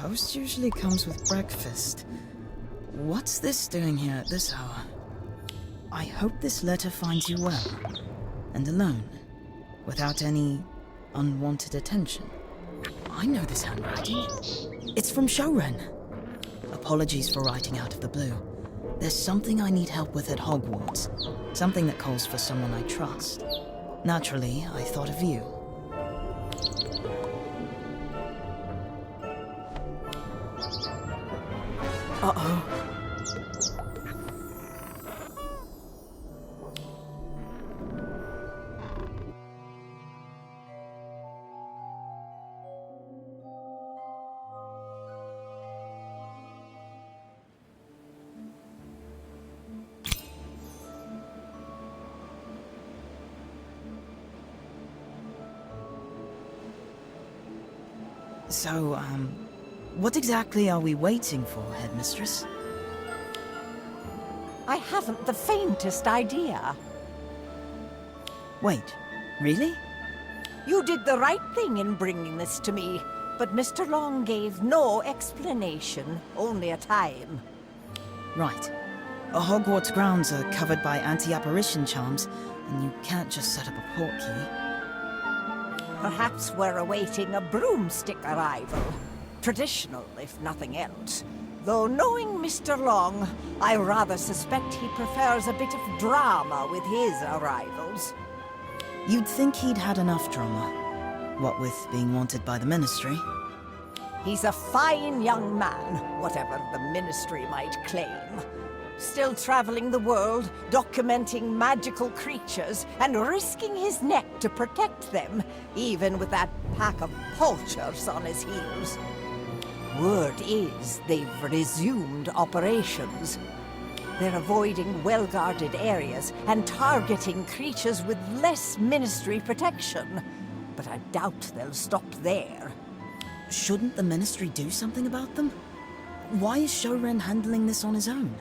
Post usually comes with breakfast. What's this doing here at this hour? I hope this letter finds you well, and alone, without any unwanted attention. I know this handwriting. It's from Shoren. Apologies for writing out of the blue. There's something I need help with at Hogwarts. Something that calls for someone I trust. Naturally, I thought of you. Uh-oh. So, what exactly are we waiting for, Headmistress? I haven't the faintest idea. Wait, really? You did the right thing in bringing this to me, but Mr. Long gave no explanation, only a time. Right. Hogwarts grounds are covered by anti-apparition charms, and you can't just set up a portkey. Perhaps we're awaiting a broomstick arrival. Traditional, if nothing else. Though knowing Mr. Long, I rather suspect he prefers a bit of drama with his arrivals. You'd think he'd had enough drama. What with being wanted by the Ministry. He's a fine young man, whatever the Ministry might claim. Still traveling the world, documenting magical creatures, and risking his neck to protect them, even with that pack of poachers on his heels. Word is they've resumed operations. They're avoiding well-guarded areas and targeting creatures with less Ministry protection. But I doubt they'll stop there. Shouldn't the Ministry do something about them? Why is Shoren handling this on his own?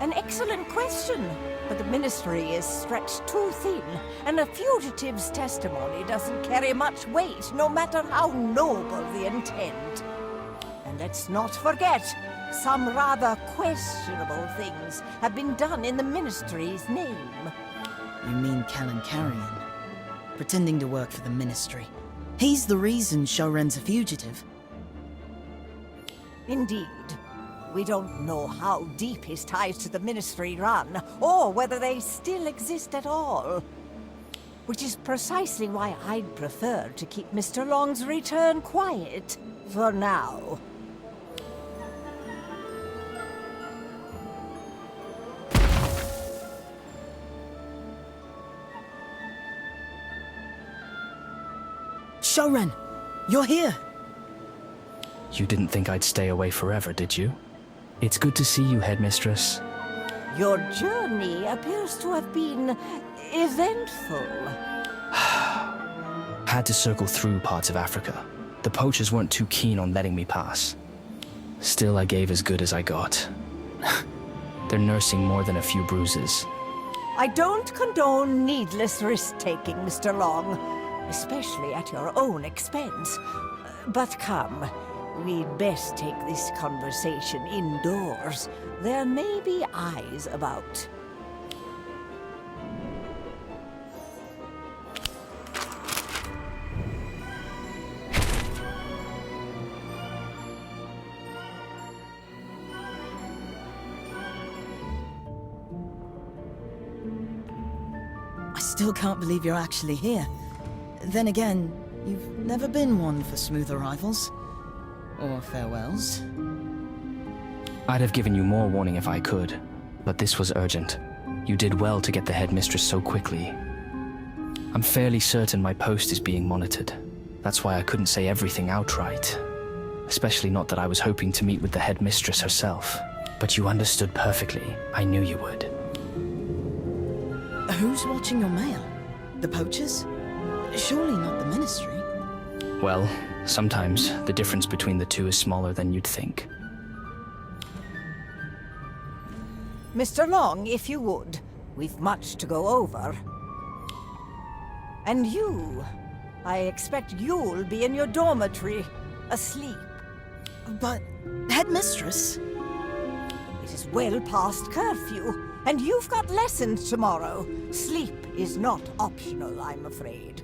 An excellent question, but the Ministry is stretched too thin, and a fugitive's testimony doesn't carry much weight, no matter how noble the intent. And let's not forget, some rather questionable things have been done in the Ministry's name. You mean Callan Carrion? Pretending to work for the Ministry. He's the reason Shoren's a fugitive. Indeed. We don't know how deep his ties to the Ministry run, or whether they still exist at all. Which is precisely why I'd prefer to keep Mr. Long's return quiet, for now. Shoren! You're here! You didn't think I'd stay away forever, did you? It's good to see you, Headmistress. Your journey appears to have been eventful. Had to circle through parts of Africa. The poachers weren't too keen on letting me pass. Still, I gave as good as I got. They're nursing more than a few bruises. I don't condone needless risk-taking, Mr. Long, especially at your own expense. But come, we'd best take this conversation indoors. There may be eyes about. I still can't believe you're actually here. Then again, you've never been one for smooth arrivals. Or farewells. I'd have given you more warning if I could, but this was urgent. You did well to get the Headmistress so quickly. I'm fairly certain my post is being monitored. That's why I couldn't say everything outright. Especially not that I was hoping to meet with the Headmistress herself. But you understood perfectly. I knew you would. Who's watching your mail? The poachers? Surely not the Ministry. Well, sometimes the difference between the two is smaller than you'd think. Mr. Long, if you would. We've much to go over. And you. I expect you'll be in your dormitory, asleep. But, Headmistress... It is well past curfew, and you've got lessons tomorrow. Sleep is not optional, I'm afraid.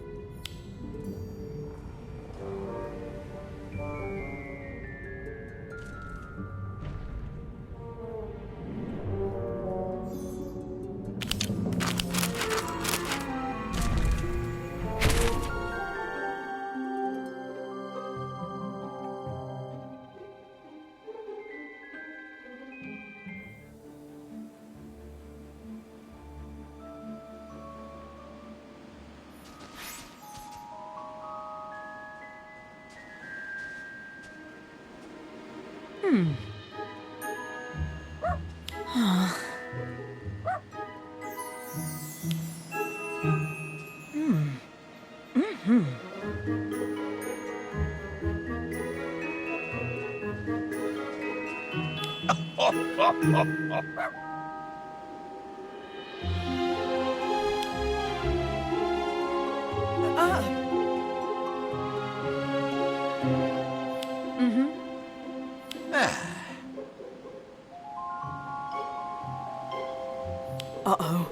Uh-oh.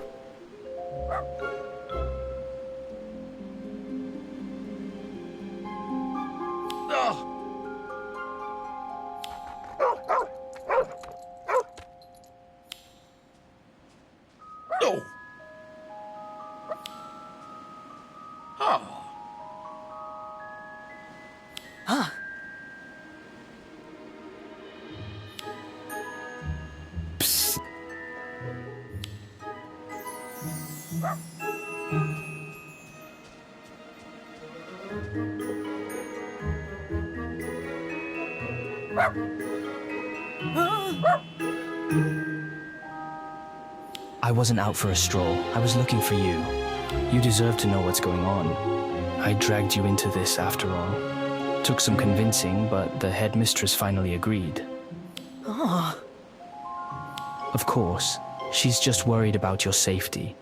Psst. I wasn't out for a stroll. I was looking for you. You deserve to know what's going on. I dragged you into this after all. Took some convincing, but the headmistress finally agreed. Of course, she's just worried about your safety,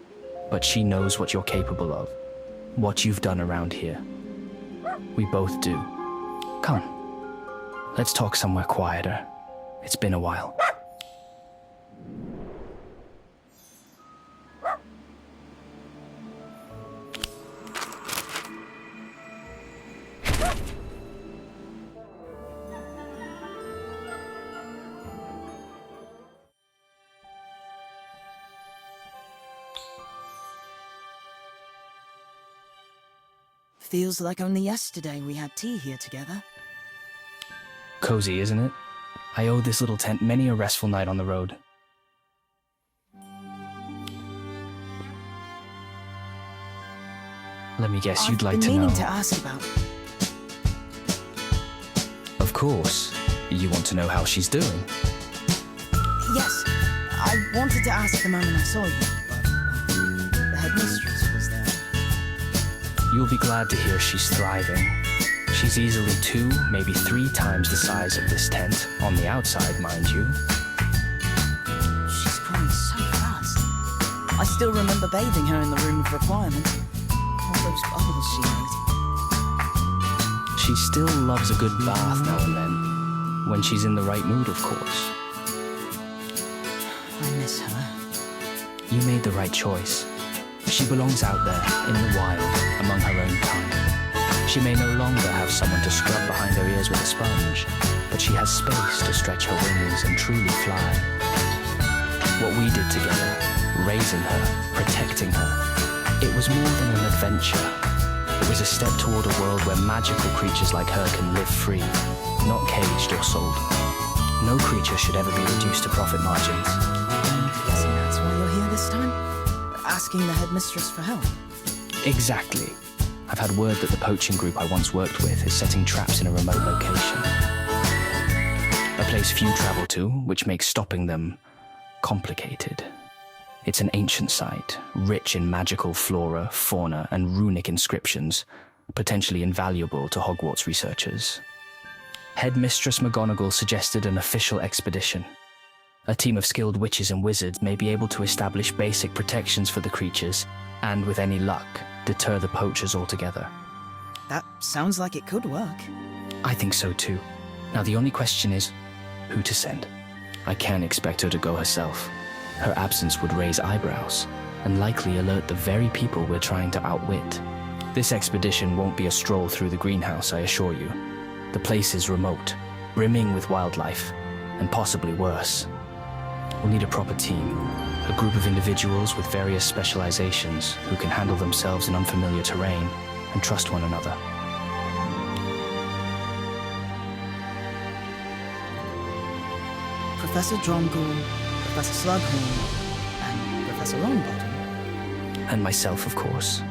but she knows what you're capable of, what you've done around here. We both do. Come, let's talk somewhere quieter. It's been a while. Feels like only yesterday we had tea here together. Cozy, isn't it? I owe this little tent many a restful night on the road. Let me guess, you'd like to know. I've been meaning to ask about... Of course. You want to know how she's doing? Yes, I wanted to ask the moment I saw you, but the headmistress was there. You'll be glad to hear she's thriving. She's easily 2, maybe 3 times the size of this tent, on the outside, mind you. She's growing so fast. I still remember bathing her in the room of requirement. All those bubbles she made. She still loves a good bath now and then. When she's in the right mood, of course. I miss her. You made the right choice. She belongs out there, in the wild, among her own kind. She may no longer have someone to scrub behind her ears with a sponge, but she has space to stretch her wings and truly fly. What we did together, raising her, protecting her, it was more than an adventure. It was a step toward a world where magical creatures like her can live free, not caged or sold. No creature should ever be reduced to profit margins. I'm guessing that's why you're here this time? Asking the headmistress for help? Exactly. I've had word that the poaching group I once worked with is setting traps in a remote location. A place few travel to, which makes stopping them complicated. It's an ancient site, rich in magical flora, fauna, and runic inscriptions, potentially invaluable to Hogwarts researchers. Headmistress McGonagall suggested an official expedition. A team of skilled witches and wizards may be able to establish basic protections for the creatures, and with any luck, deter the poachers altogether. That sounds like it could work. I think so too. Now the only question is, who to send? I can't expect her to go herself. Her absence would raise eyebrows, and likely alert the very people we're trying to outwit. This expedition won't be a stroll through the greenhouse, I assure you. The place is remote, brimming with wildlife, and possibly worse. We'll need a proper team, a group of individuals with various specializations who can handle themselves in unfamiliar terrain and trust one another. Professor Dromgoole, Professor Slughorn, and Professor Longbottom. And myself, of course.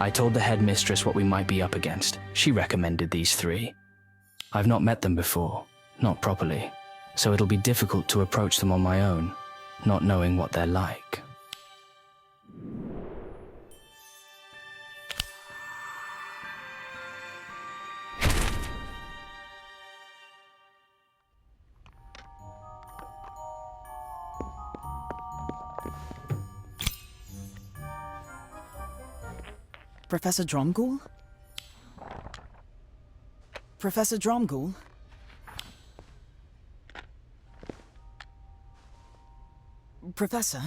I told the headmistress what we might be up against. She recommended these three. I've not met them before, not properly, so it'll be difficult to approach them on my own, not knowing what they're like. Professor Dromgoole? Professor Dromgoole? Professor,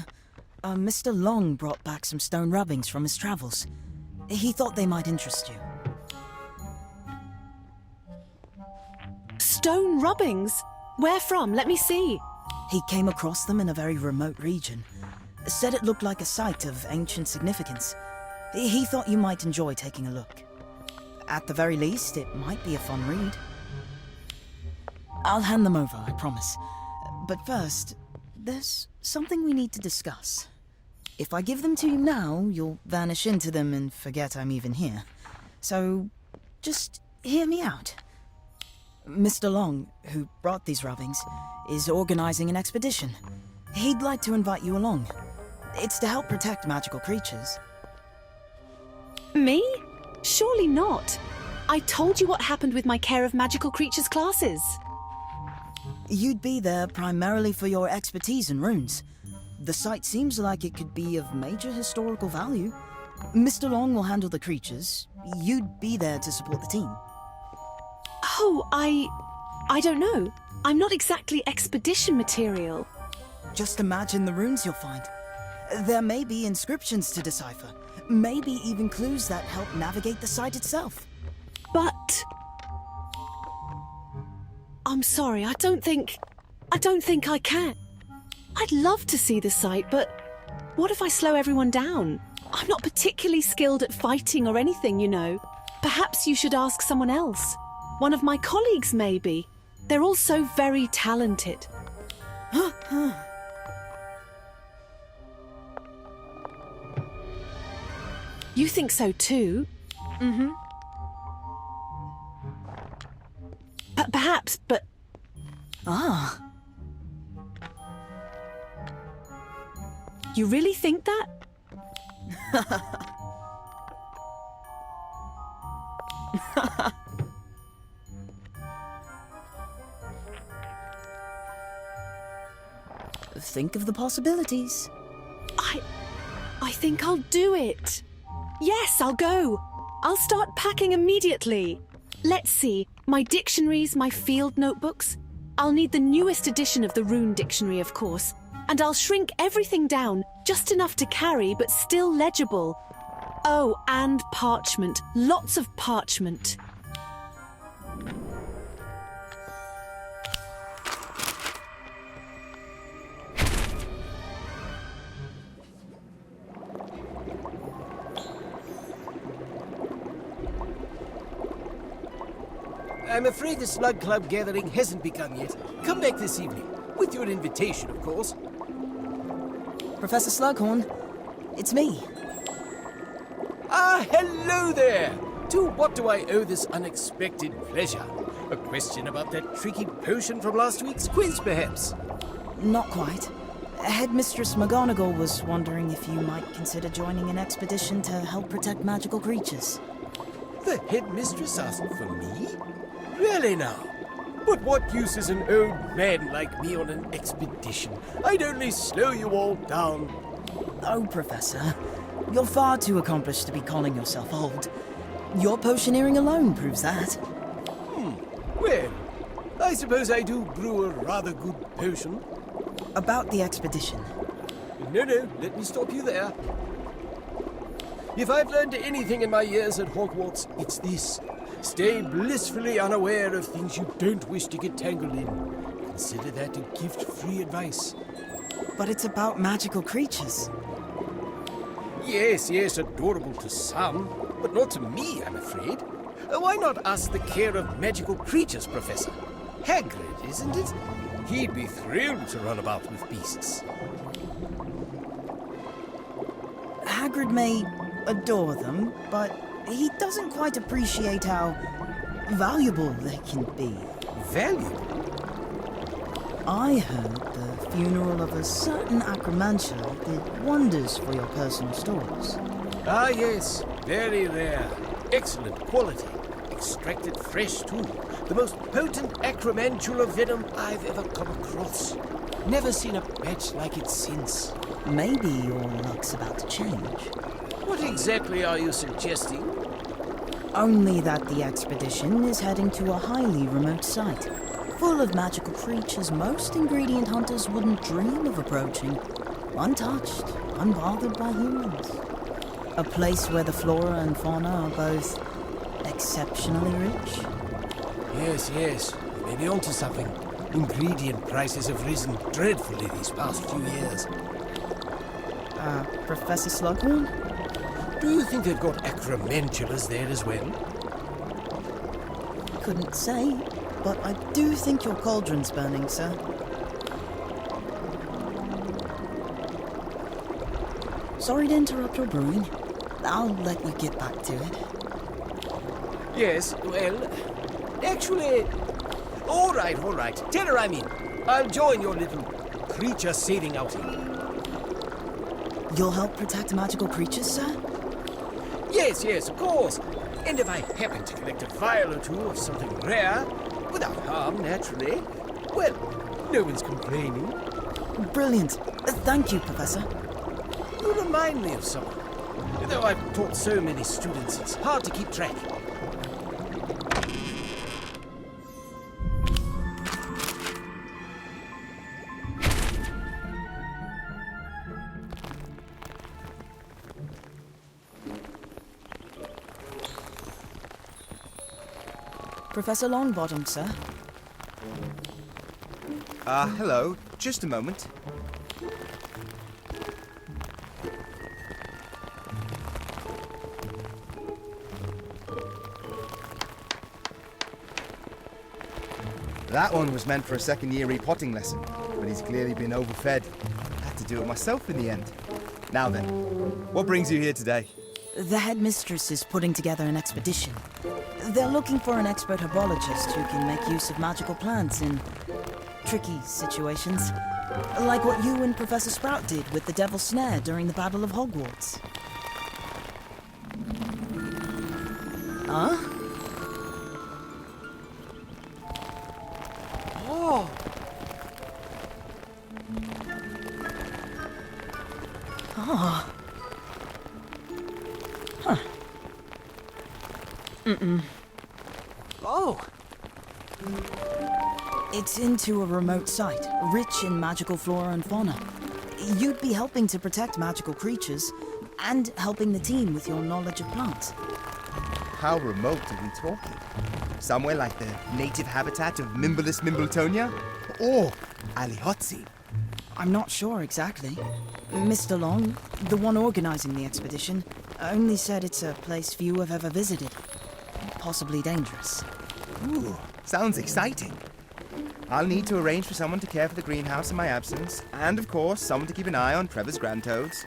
Mr. Long brought back some stone rubbings from his travels. He thought they might interest you. Stone rubbings? Where from? Let me see. He came across them in a very remote region. Said it looked like a site of ancient significance. He thought you might enjoy taking a look. At the very least, it might be a fun read. I'll hand them over, I promise. But first, there's something we need to discuss. If I give them to you now, you'll vanish into them and forget I'm even here. So, just hear me out. Mr. Long, who brought these rubbings, is organizing an expedition. He'd like to invite you along. It's to help protect magical creatures. Me? Surely not. I told you what happened with my Care of Magical Creatures classes. You'd be there primarily for your expertise in runes. The site seems like it could be of major historical value. Mr. Long will handle the creatures. You'd be there to support the team. Oh, I don't know. I'm not exactly expedition material. Just imagine the runes you'll find. There may be inscriptions to decipher. Maybe even clues that help navigate the site itself. But... I'm sorry, I don't think I can. I'd love to see the site, but what if I slow everyone down? I'm not particularly skilled at fighting or anything, you know. Perhaps you should ask someone else. One of my colleagues, maybe. They're all so very talented. You think so too? Mm-hmm. Perhaps, but... Ah. You really think that? Think of the possibilities. I think I'll do it. Yes, I'll go. I'll start packing immediately. Let's see, my dictionaries, my field notebooks. I'll need the newest edition of the Rune Dictionary, of course. And I'll shrink everything down, just enough to carry, but still legible. Oh, and parchment. Lots of parchment. I'm afraid the Slug Club gathering hasn't begun yet. Come back this evening. With your invitation, of course. Professor Slughorn, it's me. Ah, hello there! To what do I owe this unexpected pleasure? A question about that tricky potion from last week's quiz, perhaps? Not quite. Headmistress McGonagall was wondering if you might consider joining an expedition to help protect magical creatures. The headmistress asked for me? Really now? But what use is an old man like me on an expedition? I'd only slow you all down. Oh, Professor, you're far too accomplished to be calling yourself old. Your potioneering alone proves that. Well, I suppose I do brew a rather good potion. About the expedition. No, let me stop you there. If I've learned anything in my years at Hogwarts, it's this. Stay blissfully unaware of things you don't wish to get tangled in. Consider that a gift-free advice. But it's about magical creatures. Yes, adorable to some, but not to me, I'm afraid. Why not ask the care of magical creatures, Professor? Hagrid, isn't it? He'd be thrilled to run about with beasts. Hagrid may adore them, but he doesn't quite appreciate how valuable they can be. Valuable? I heard the funeral of a certain Acromantula did wonders for your personal stores. Ah, yes. Very rare. Excellent quality. Extracted fresh, too. The most potent Acromantula venom I've ever come across. Never seen a batch like it since. Maybe your luck's about to change. What exactly are you suggesting? Only that the expedition is heading to a highly remote site, full of magical creatures most ingredient hunters wouldn't dream of approaching. Untouched, unbothered by humans. A place where the flora and fauna are both exceptionally rich. Yes. You may be onto something. Ingredient prices have risen dreadfully these past few years. Professor Slughorn? Do you think they've got Acromantulas there as well? Couldn't say, but I do think your cauldron's burning, sir. Sorry to interrupt your brewing. I'll let you get back to it. Yes, well, actually... All right. Tell her I'm in. I'll join your little creature-saving outing. You'll help protect magical creatures, sir? Yes, of course. And if I happen to collect a vial or two of something rare, without harm, naturally, well, no one's complaining. Brilliant. Thank you, Professor. You remind me of someone. Though I've taught so many students, it's hard to keep track. Professor Longbottom, sir. Hello. Just a moment. That one was meant for a second-year repotting lesson, but he's clearly been overfed. I had to do it myself in the end. Now then, what brings you here today? The headmistress is putting together an expedition. They're looking for an expert herbologist who can make use of magical plants in tricky situations. Like what you and Professor Sprout did with the Devil's Snare during the Battle of Hogwarts. Huh? Oh! Oh. Huh. Oh! It's into a remote site, rich in magical flora and fauna. You'd be helping to protect magical creatures, and helping the team with your knowledge of plants. How remote are we talking? Somewhere like the native habitat of Mimblus Mimbletonia? Or Aliotzi? I'm not sure exactly. Mr. Long, the one organizing the expedition, only said it's a place few have ever visited. Possibly dangerous. Ooh, sounds exciting. I'll need to arrange for someone to care for the greenhouse in my absence, and of course, someone to keep an eye on Trevor's grandtoads.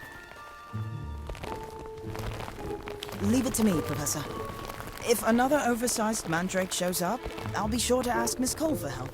Leave it to me, Professor. If another oversized mandrake shows up, I'll be sure to ask Miss Cole for help.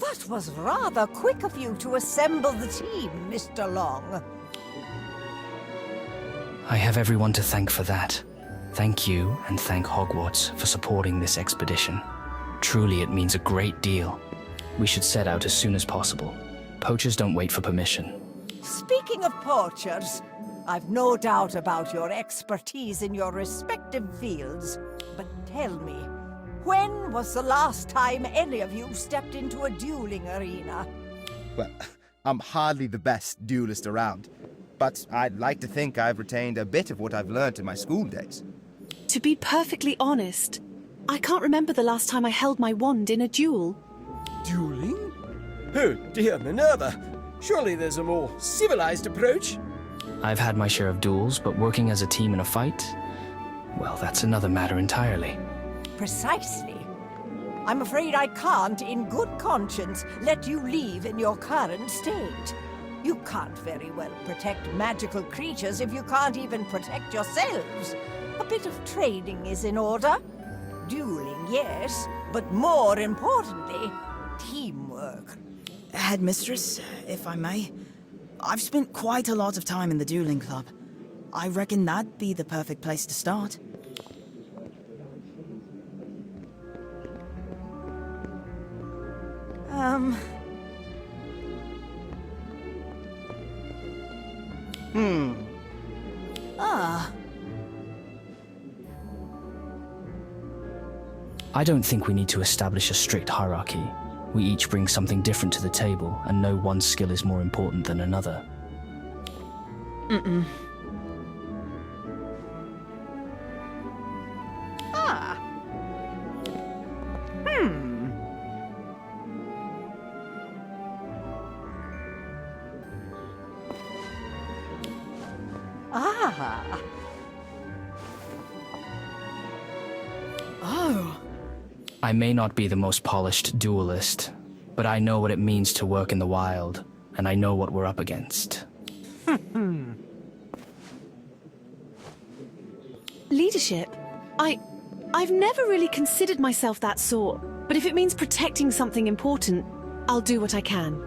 That was rather quick of you to assemble the team, Mr. Long. I have everyone to thank for that. Thank you, and thank Hogwarts for supporting this expedition. Truly, it means a great deal. We should set out as soon as possible. Poachers don't wait for permission. Speaking of poachers, I've no doubt about your expertise in your respective fields. But tell me, when was the last time any of you stepped into a dueling arena? Well, I'm hardly the best duelist around, but I'd like to think I've retained a bit of what I've learned in my school days. To be perfectly honest, I can't remember the last time I held my wand in a duel. Dueling? Oh, dear Minerva. Surely there's a more civilized approach. I've had my share of duels, but working as a team in a fight? Well, that's another matter entirely. Precisely. I'm afraid I can't, in good conscience, let you leave in your current state. You can't very well protect magical creatures if you can't even protect yourselves. A bit of training is in order. Dueling, yes, but more importantly, teamwork. Headmistress, if I may, I've spent quite a lot of time in the dueling club. I reckon that'd be the perfect place to start. I don't think we need to establish a strict hierarchy. We each bring something different to the table, and no one skill is more important than another. Oh, I may not be the most polished duelist, but I know what it means to work in the wild, and I know what we're up against. Leadership? I've never really considered myself that sort, but if it means protecting something important, I'll do what I can.